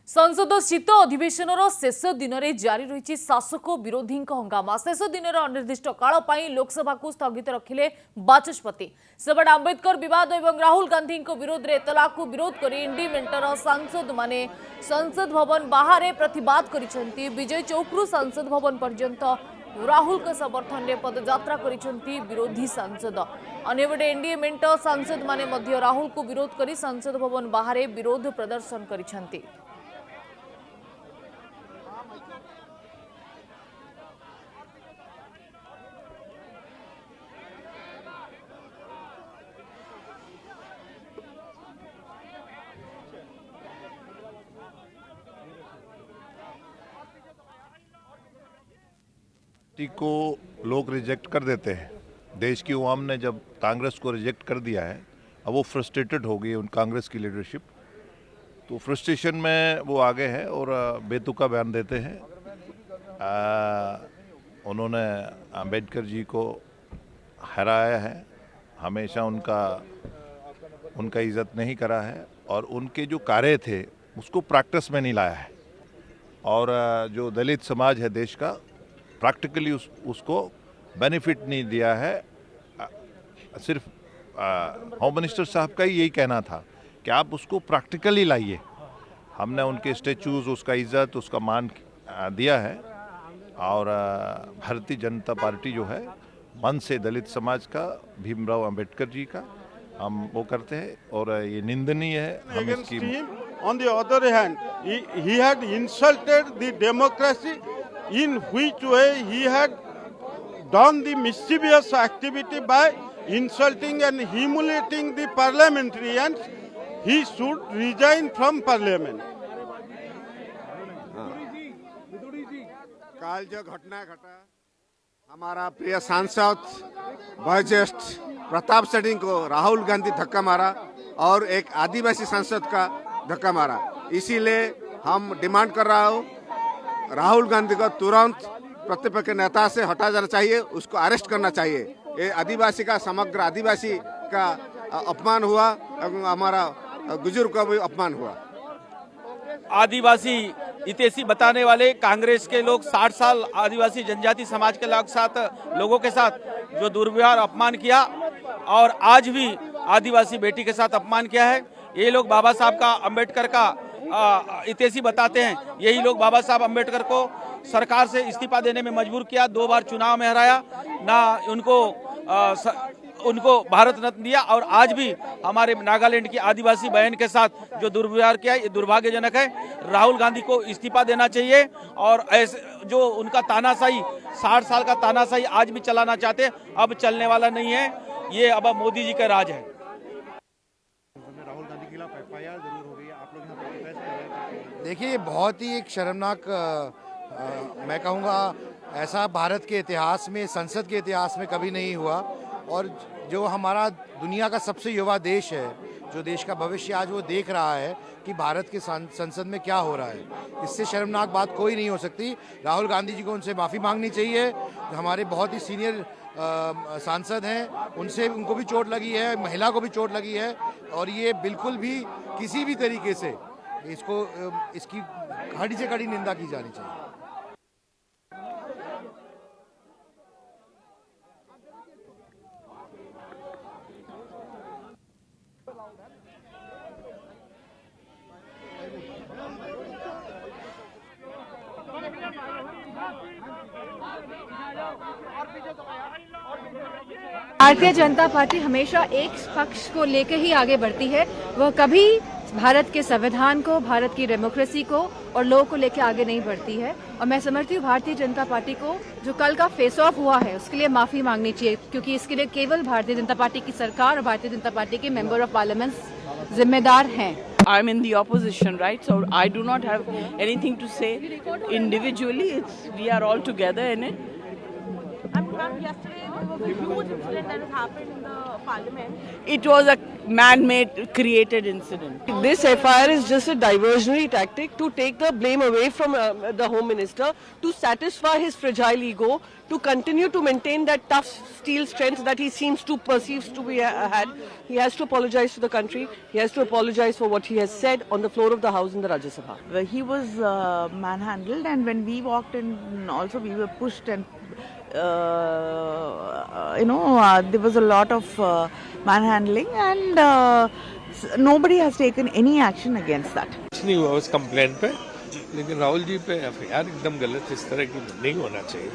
संसद शीत अधिवेशन शेष दिन में जारी रही शासक विरोधी हंगामा। शेष दिन अनिर्दिष्ट काल पर लोकसभा को स्थगित रखिले बाचस्पति। सेबड़ आंबेडकर विवाद और राहुल गांधी विरोध में तलाक को विरोध कर इंडी मेंटर सांसद माने संसद भवन बाहर प्रतिवाद करिसेंती। विजय चौकरू संसद भवन पर्यंत राहुल के समर्थन में पदयात्रा करिसेंती विरोधी सांसद। अन्यबेटे एनडीए मेंट सांसद माने मध्य राहुल को विरोध कर संसद भवन बाहर विरोध प्रदर्शन करिसेंती। को लोग रिजेक्ट कर देते हैं। देश की अवाम ने जब कांग्रेस को रिजेक्ट कर दिया है, अब वो फ्रस्ट्रेटेड हो गई उन कांग्रेस की लीडरशिप। तो फ्रस्ट्रेशन में वो आगे है और बेतुका बयान देते हैं। उन्होंने अंबेडकर जी को हराया है, हमेशा उनका इज्जत नहीं करा है और उनके जो कार्य थे उसको प्रैक्टिस में नहीं लाया है। और जो दलित समाज है देश का, प्रैक्टिकली उसको बेनिफिट नहीं दिया है। सिर्फ होम मिनिस्टर साहब का ही यही कहना था कि आप उसको प्रैक्टिकली लाइए। हमने उनके स्टेचूज, उसका इज्जत, उसका मान दिया है। और भारतीय जनता पार्टी जो है मन से दलित समाज का, भीमराव अंबेडकर जी का हम वो करते हैं और ये निंदनीय है। हम इसकी On the other hand, he had insulted the democracy, in which way he had done the mischievous activity by insulting and humiliating the parliamentarians. He should resign from parliament. काल जो घटना घटा, हमारा प्रिय सांसद वयोज्येष्ठ प्रताप सिंह को राहुल गांधी धक्का मारा और एक आदिवासी सांसद का धक्का मारा। इसीलिए हम डिमांड कर रहा हूँ, राहुल गांधी को तुरंत प्रतिपक्ष नेता से हटा जाना चाहिए, उसको अरेस्ट करना चाहिए। ये आदिवासी का, समग्र आदिवासी का अपमान हुआ और हमारा बुजुर्ग का भी अपमान हुआ। आदिवासी इतिहासी बताने वाले कांग्रेस के लोग 60 साल आदिवासी जनजाति समाज के लोगों के साथ जो दुर्व्यवहार, अपमान किया और आज भी आदिवासी बेटी के साथ अपमान किया है। ये लोग बाबा साहब का, अम्बेडकर का इतिहासी बताते हैं। यही लोग बाबा साहब अम्बेडकर को सरकार से इस्तीफा देने में मजबूर किया, 2 बार चुनाव में हराया, ना उनको भारत रत्न दिया। और आज भी हमारे नागालैंड की आदिवासी बहन के साथ जो दुर्व्यवहार किया, ये दुर्भाग्यजनक है। राहुल गांधी को इस्तीफा देना चाहिए और ऐसे जो उनका तानाशाही, 60 साल का तानाशाही आज भी चलाना चाहते, अब चलने वाला नहीं है। ये अब मोदी जी का राज है। देखिए, बहुत ही एक शर्मनाक, मैं कहूँगा ऐसा भारत के इतिहास में, संसद के इतिहास में कभी नहीं हुआ। और जो हमारा दुनिया का सबसे युवा देश है, जो देश का भविष्य आज वो देख रहा है कि भारत के संसद में क्या हो रहा है, इससे शर्मनाक बात कोई नहीं हो सकती। राहुल गांधी जी को उनसे माफ़ी मांगनी चाहिए। हमारे बहुत ही सीनियर सांसद हैं, उनको भी चोट लगी है, महिला को भी चोट लगी है और ये बिल्कुल भी किसी भी तरीके से इसकी कड़ी से कड़ी निंदा की जानी चाहिए। भारतीय जनता पार्टी हमेशा एक पक्ष को लेकर ही आगे बढ़ती है। वह कभी भारत के संविधान को, भारत की डेमोक्रेसी को और लोगों को लेकर आगे नहीं बढ़ती है। और मैं समझती हूँ भारतीय जनता पार्टी को जो कल का फेस ऑफ हुआ है उसके लिए माफी मांगनी चाहिए, क्योंकि इसके लिए केवल भारतीय जनता पार्टी की सरकार और भारतीय जनता पार्टी के मेंबर ऑफ पार्लियामेंट जिम्मेदार हैं। I'm in the opposition, right? So I do not have anything to say individually. We are all together in it. And ma'am, yesterday there was a huge incident that has happened in the parliament. It was a man-made, created incident. This FIR is just a diversionary tactic to take the blame away from the Home Minister, to satisfy his fragile ego, to continue to maintain that tough steel strength that he seems to perceive to be had. He has to apologize to the country. He has to apologize for what he has said on the floor of the House in the Rajya Sabha. He was manhandled, and when we walked in, also we were pushed, and there was a lot of manhandling, and nobody has taken any action against that. कुछ नहीं हुआ उस complaint पे, लेकिन राहुल जी पे FIR एकदम गलत, इस तरह की नहीं होना चाहिए।